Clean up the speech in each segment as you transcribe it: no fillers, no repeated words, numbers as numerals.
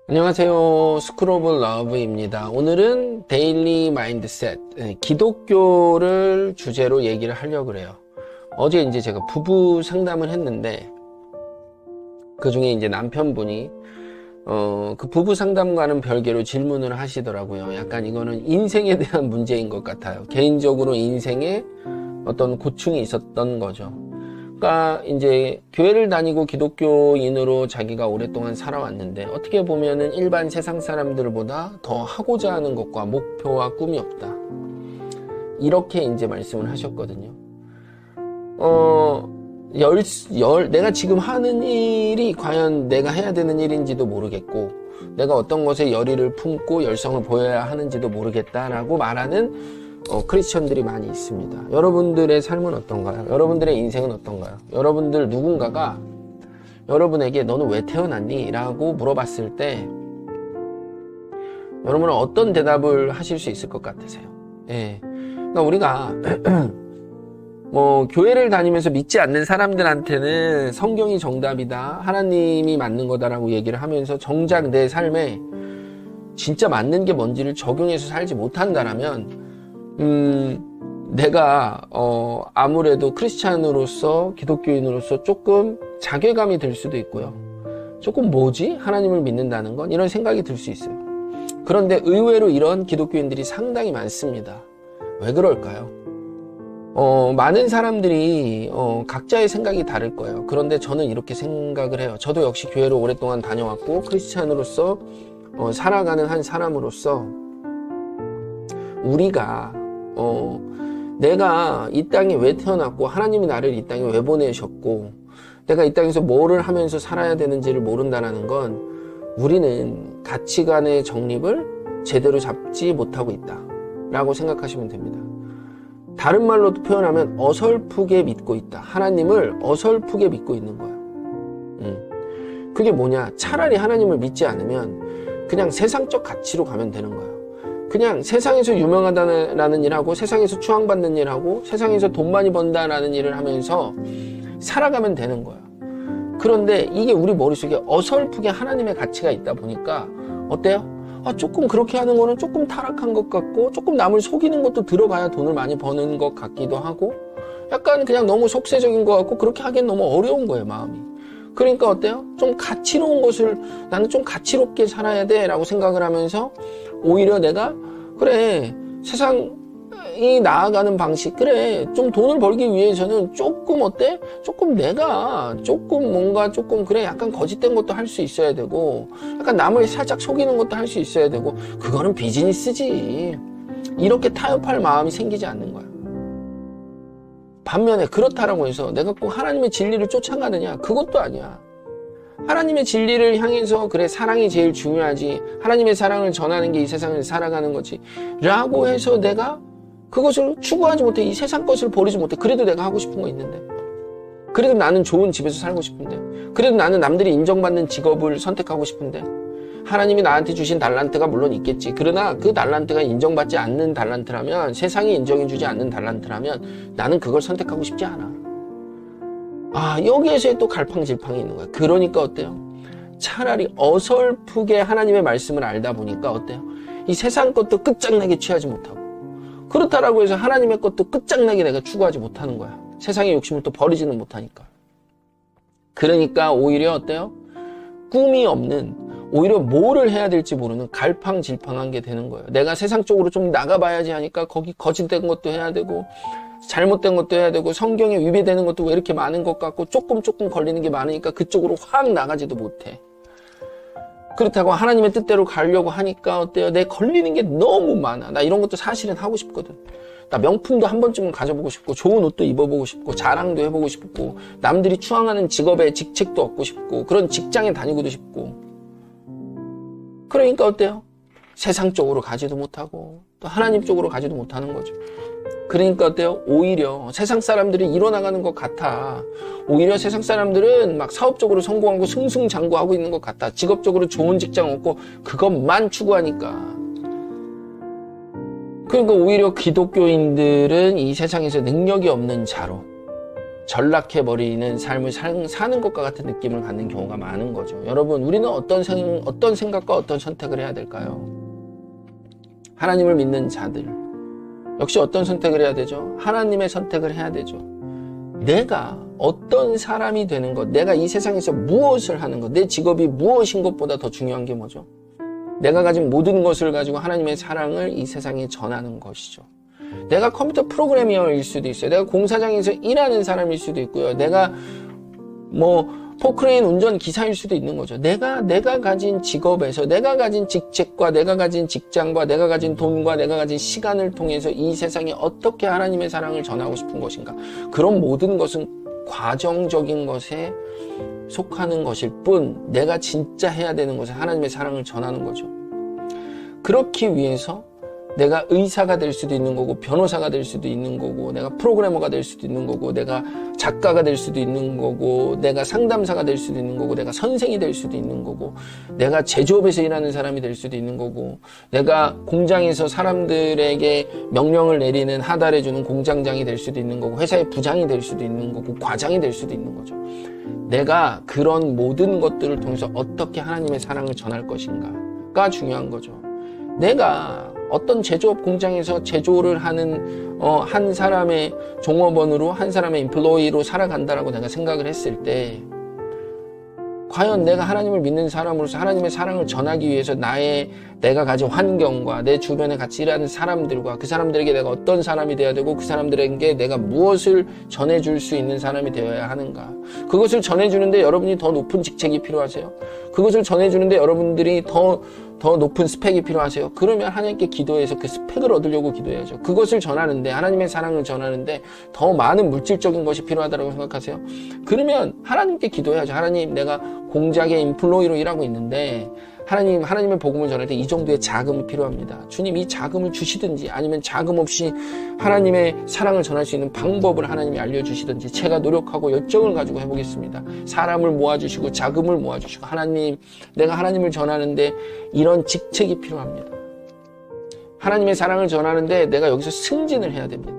안녕하세요. 스쿨 오브 러브입니다. 오늘은 데일리 마인드셋, 기독교를 주제로 얘기를 하려고 그래요. 어제 이제 제가 부부 상담을 했는데, 그 중에 이제 남편분이, 그 부부 상담과는 별개로 질문을 하시더라고요. 약간 이거는 인생에 대한 문제인 것 같아요. 개인적으로 인생에 어떤 고충이 있었던 거죠. 그러니까 이제 교회를 다니고 기독교인으로 자기가 오랫동안 살아왔는데 어떻게 보면은 일반 세상 사람들보다 더 하고자 하는 것과 목표와 꿈이 없다. 이렇게 이제 말씀을 하셨거든요. 내가 지금 하는 일이 과연 내가 해야 되는 일인지도 모르겠고, 내가 어떤 것에 열의를 품고 열성을 보여야 하는지도 모르겠다라고 말하는 크리스천들이 많이 있습니다. 여러분들의 삶은 어떤가요? 여러분들의 인생은 어떤가요? 여러분들 누군가가 여러분에게 너는 왜 태어났니? 라고 물어봤을 때 여러분은 어떤 대답을 하실 수 있을 것 같으세요? 예. 그러니까 우리가 교회를 다니면서 믿지 않는 사람들한테는 성경이 정답이다, 하나님이 맞는 거다라고 얘기를 하면서 정작 내 삶에 진짜 맞는 게 뭔지를 적용해서 살지 못한다라면 내가 아무래도 크리스찬으로서 기독교인으로서 조금 자괴감이 들 수도 있고요. 조금 뭐지? 하나님을 믿는다는 건? 이런 생각이 들 수 있어요. 그런데 의외로 이런 기독교인들이 상당히 많습니다. 왜 그럴까요? 많은 사람들이 각자의 생각이 다를 거예요. 그런데 저는 이렇게 생각을 해요. 저도 역시 교회를 오랫동안 다녀왔고 크리스찬으로서 살아가는 한 사람으로서 우리가 내가 이 땅에 왜 태어났고 하나님이 나를 이 땅에 왜 보내셨고 내가 이 땅에서 뭐를 하면서 살아야 되는지를 모른다는 건 우리는 가치관의 정립을 제대로 잡지 못하고 있다 라고 생각하시면 됩니다. 다른 말로도 표현하면 어설프게 믿고 있다. 하나님을 어설프게 믿고 있는 거야. 그게 뭐냐? 차라리 하나님을 믿지 않으면 그냥 세상적 가치로 가면 되는 거야. 그냥 세상에서 유명하다라는 일하고 세상에서 추앙받는 일하고 세상에서 돈 많이 번다라는 일을 하면서 살아가면 되는 거야. 그런데 이게 우리 머릿속에 어설프게 하나님의 가치가 있다 보니까 어때요? 조금 그렇게 하는 거는 조금 타락한 것 같고 조금 남을 속이는 것도 들어가야 돈을 많이 버는 것 같기도 하고 약간 그냥 너무 속세적인 것 같고 그렇게 하기엔 너무 어려운 거예요, 마음이. 그러니까 어때요? 좀 가치로운 것을 나는 좀 가치롭게 살아야 돼 라고 생각을 하면서 오히려 내가 그래 세상이 나아가는 방식 그래 좀 돈을 벌기 위해서는 조금 어때? 조금 내가 조금 뭔가 조금 그래 약간 거짓된 것도 할 수 있어야 되고 약간 남을 살짝 속이는 것도 할 수 있어야 되고 그거는 비즈니스지 이렇게 타협할 마음이 생기지 않는 거야. 반면에 그렇다라고 해서 내가 꼭 하나님의 진리를 쫓아가느냐? 그것도 아니야. 하나님의 진리를 향해서 그래 사랑이 제일 중요하지 하나님의 사랑을 전하는 게 이 세상을 살아가는 거지 라고 해서 내가 그것을 추구하지 못해 이 세상 것을 버리지 못해. 그래도 내가 하고 싶은 거 있는데 그래도 나는 좋은 집에서 살고 싶은데 그래도 나는 남들이 인정받는 직업을 선택하고 싶은데 하나님이 나한테 주신 달란트가 물론 있겠지. 그러나 그 달란트가 인정받지 않는 달란트라면 세상이 인정해주지 않는 달란트라면 나는 그걸 선택하고 싶지 않아. 여기에서의 또 갈팡질팡이 있는 거야. 그러니까 어때요? 차라리 어설프게 하나님의 말씀을 알다 보니까 어때요? 이 세상 것도 끝장나게 취하지 못하고 그렇다라고 해서 하나님의 것도 끝장나게 내가 추구하지 못하는 거야. 세상의 욕심을 또 버리지는 못하니까. 그러니까 오히려 어때요? 꿈이 없는 오히려 뭐를 해야 될지 모르는 갈팡질팡한 게 되는 거예요. 내가 세상 쪽으로 좀 나가봐야지 하니까 거기 거짓된 것도 해야 되고 잘못된 것도 해야 되고 성경에 위배되는 것도 왜 이렇게 많은 것 같고 조금 걸리는 게 많으니까 그쪽으로 확 나가지도 못해. 그렇다고 하나님의 뜻대로 가려고 하니까 어때요? 내 걸리는 게 너무 많아. 나 이런 것도 사실은 하고 싶거든. 나 명품도 한 번쯤은 가져보고 싶고 좋은 옷도 입어보고 싶고 자랑도 해보고 싶고 남들이 추앙하는 직업에 직책도 얻고 싶고 그런 직장에 다니고도 싶고 그러니까 어때요? 세상 쪽으로 가지도 못하고 또 하나님 쪽으로 가지도 못하는 거죠. 그러니까 어때요? 오히려 세상 사람들이 이뤄나가는 것 같아. 오히려 세상 사람들은 막 사업적으로 성공하고 승승장구하고 있는 것 같아. 직업적으로 좋은 직장 얻고 그것만 추구하니까. 그러니까 오히려 기독교인들은 이 세상에서 능력이 없는 자로 전락해버리는 삶을 사는 것과 같은 느낌을 갖는 경우가 많은 거죠. 여러분, 우리는 어떤 생각과 어떤 선택을 해야 될까요? 하나님을 믿는 자들 역시 어떤 선택을 해야 되죠? 하나님의 선택을 해야 되죠. 내가 어떤 사람이 되는 것, 내가 이 세상에서 무엇을 하는 것, 내 직업이 무엇인 것보다 더 중요한 게 뭐죠? 내가 가진 모든 것을 가지고 하나님의 사랑을 이 세상에 전하는 것이죠. 내가 컴퓨터 프로그래머일 수도 있어요. 내가 공사장에서 일하는 사람일 수도 있고요. 내가 포크레인 운전 기사일 수도 있는 거죠. 내가 가진 직업에서, 내가 가진 직책과, 내가 가진 직장과, 내가 가진 돈과, 내가 가진 시간을 통해서 이 세상에 어떻게 하나님의 사랑을 전하고 싶은 것인가. 그런 모든 것은 과정적인 것에 속하는 것일 뿐, 내가 진짜 해야 되는 것은 하나님의 사랑을 전하는 거죠. 그렇기 위해서 내가 의사가 될 수도 있는 거고, 변호사가 될 수도 있는 거고, 내가 프로그래머가 될 수도 있는 거고, 내가 작가가 될 수도 있는 거고, 내가 상담사가 될 수도 있는 거고, 내가 선생이 될 수도 있는 거고, 내가 제조업에서 일하는 사람이 될 수도 있는 거고, 내가 공장에서 사람들에게 명령을 내리는, 하달해주는 공장장이 될 수도 있는 거고, 회사의 부장이 될 수도 있는 거고, 과장이 될 수도 있는 거죠. 내가 그런 모든 것들을 통해서 어떻게 하나님의 사랑을 전할 것인가가 중요한 거죠. 내가 어떤 제조업 공장에서 제조를 하는 한 사람의 종업원으로, 한 사람의 인플로이로 살아간다라고 내가 생각을 했을 때, 과연 내가 하나님을 믿는 사람으로서 하나님의 사랑을 전하기 위해서 내가 가진 환경과 내 주변에 같이 일하는 사람들과 그 사람들에게 내가 어떤 사람이 되어야 되고, 그 사람들에게 내가 무엇을 전해줄 수 있는 사람이 되어야 하는가. 그것을 전해주는데 여러분이 더 높은 직책이 필요하세요? 그것을 전해주는데 여러분들이 더 높은 스펙이 필요하세요? 그러면 하나님께 기도해서 그 스펙을 얻으려고 기도해야죠. 그것을 전하는데, 하나님의 사랑을 전하는데 더 많은 물질적인 것이 필요하다고 생각하세요? 그러면 하나님께 기도해야죠. 하나님, 내가 공작의 인플로이로 일하고 있는데 하나님의 복음을 전할 때 이 정도의 자금이 필요합니다. 주님, 이 자금을 주시든지, 아니면 자금 없이 하나님의 사랑을 전할 수 있는 방법을 하나님이 알려주시든지, 제가 노력하고 열정을 가지고 해보겠습니다. 사람을 모아주시고 자금을 모아주시고, 하나님, 내가 하나님을 전하는데 이런 직책이 필요합니다. 하나님의 사랑을 전하는데 내가 여기서 승진을 해야 됩니다.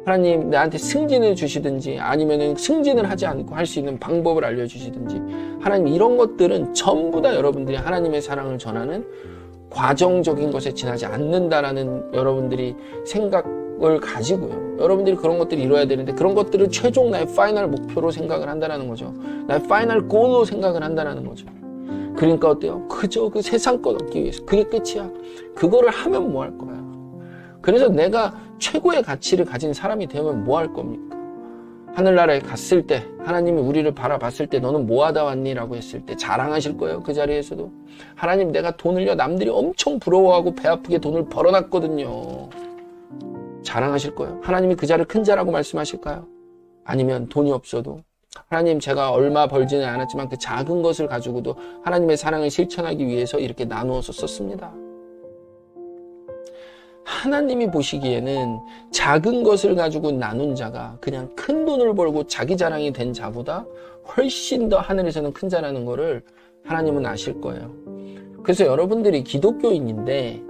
하나님, 나한테 승진을 주시든지, 아니면 승진을 하지 않고 할 수 있는 방법을 알려주시든지, 하나님, 이런 것들은 전부 다 여러분들이 하나님의 사랑을 전하는 과정적인 것에 지나지 않는다라는 여러분들이 생각을 가지고요. 여러분들이 그런 것들을 이뤄야 되는데, 그런 것들을 최종 나의 파이널 목표로 생각을 한다는 거죠. 나의 파이널 골로 생각을 한다는 거죠. 그러니까 어때요? 그저 그 세상 것 얻기 위해서. 그게 끝이야. 그거를 하면 뭐 할 거야? 그래서 내가 최고의 가치를 가진 사람이 되면 뭐 할 겁니까? 하늘나라에 갔을 때, 하나님이 우리를 바라봤을 때 너는 뭐 하다 왔니? 라고 했을 때 자랑하실 거예요. 그 자리에서도. 하나님, 내가 돈을요, 남들이 엄청 부러워하고 배 아프게 돈을 벌어놨거든요. 자랑하실 거예요. 하나님이 그 자를 큰 자라고 말씀하실까요? 아니면 돈이 없어도, 하나님, 제가 얼마 벌지는 않았지만 그 작은 것을 가지고도 하나님의 사랑을 실천하기 위해서 이렇게 나누어서 썼습니다. 하나님이 보시기에는 작은 것을 가지고 나눈 자가 그냥 큰 돈을 벌고 자기 자랑이 된 자보다 훨씬 더 하늘에서는 큰 자라는 거를 하나님은 아실 거예요. 그래서 여러분들이 기독교인인데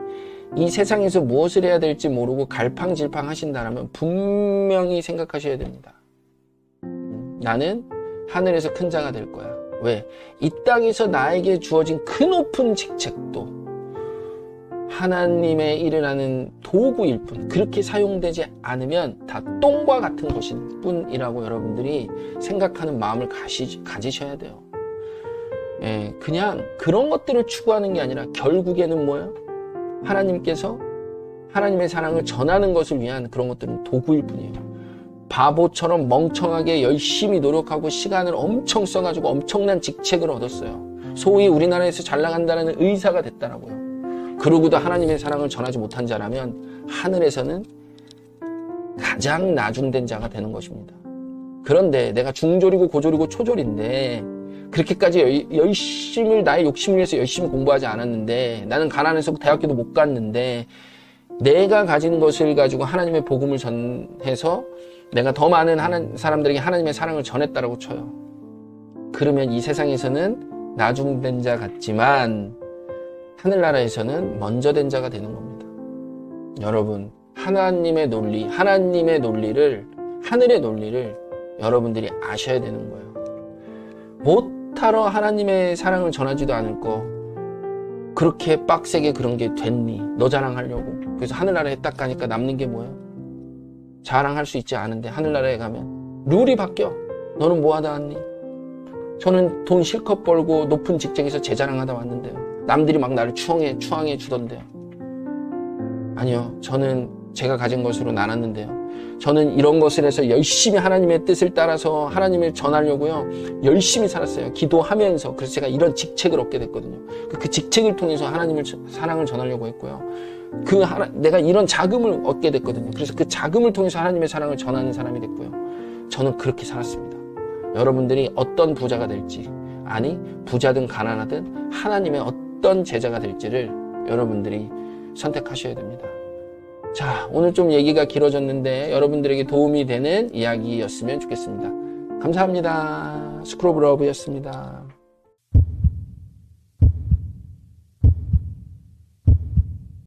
이 세상에서 무엇을 해야 될지 모르고 갈팡질팡 하신다면 분명히 생각하셔야 됩니다. 나는 하늘에서 큰 자가 될 거야. 왜? 이 땅에서 나에게 주어진 그 높은 직책도 하나님의 일을 하는 도구일 뿐, 그렇게 사용되지 않으면 다 똥과 같은 것일 뿐이라고 여러분들이 생각하는 마음을 가지셔야 돼요. 그냥 그런 것들을 추구하는 게 아니라 결국에는 뭐예요? 하나님께서 하나님의 사랑을 전하는 것을 위한 그런 것들은 도구일 뿐이에요. 바보처럼 멍청하게 열심히 노력하고 시간을 엄청 써가지고 엄청난 직책을 얻었어요. 소위 우리나라에서 잘 나간다는 의사가 됐다라고요. 그러고도 하나님의 사랑을 전하지 못한 자라면 하늘에서는 가장 나중된 자가 되는 것입니다. 그런데 내가 중졸이고 고졸이고 초졸인데 그렇게까지 나의 욕심을 위해서 열심히 공부하지 않았는데, 나는 가난해서 대학교도 못 갔는데 내가 가진 것을 가지고 하나님의 복음을 전해서 내가 더 많은 사람들에게 하나님의 사랑을 전했다라고 쳐요. 그러면 이 세상에서는 나중된 자 같지만 하늘나라에서는 먼저 된 자가 되는 겁니다. 여러분, 하나님의 논리를, 하늘의 논리를 여러분들이 아셔야 되는 거예요. 못하러 하나님의 사랑을 전하지도 않을 거 그렇게 빡세게 그런 게 됐니? 너 자랑하려고. 그래서 하늘나라에 딱 가니까 남는 게 뭐예요? 자랑할 수 있지 않은데 하늘나라에 가면 룰이 바뀌어. 너는 뭐 하다 왔니? 저는 돈 실컷 벌고 높은 직장에서 제 자랑하다 왔는데요. 남들이 막 나를 추앙해 주던데요. 아니요. 저는 제가 가진 것으로 나눴는데요. 저는 이런 것을 해서 열심히 하나님의 뜻을 따라서 하나님을 전하려고요. 열심히 살았어요. 기도하면서. 그래서 제가 이런 직책을 얻게 됐거든요. 그 직책을 통해서 하나님을 사랑을 전하려고 했고요. 내가 이런 자금을 얻게 됐거든요. 그래서 그 자금을 통해서 하나님의 사랑을 전하는 사람이 됐고요. 저는 그렇게 살았습니다. 여러분들이 어떤 부자가 될지, 아니 부자든 가난하든 하나님의 어떤 제자가 될지를 여러분들이 선택하셔야 됩니다. 자, 오늘 좀 얘기가 길어졌는데 여러분들에게 도움이 되는 이야기였으면 좋겠습니다. 감사합니다. 스크롤 오브 러브였습니다.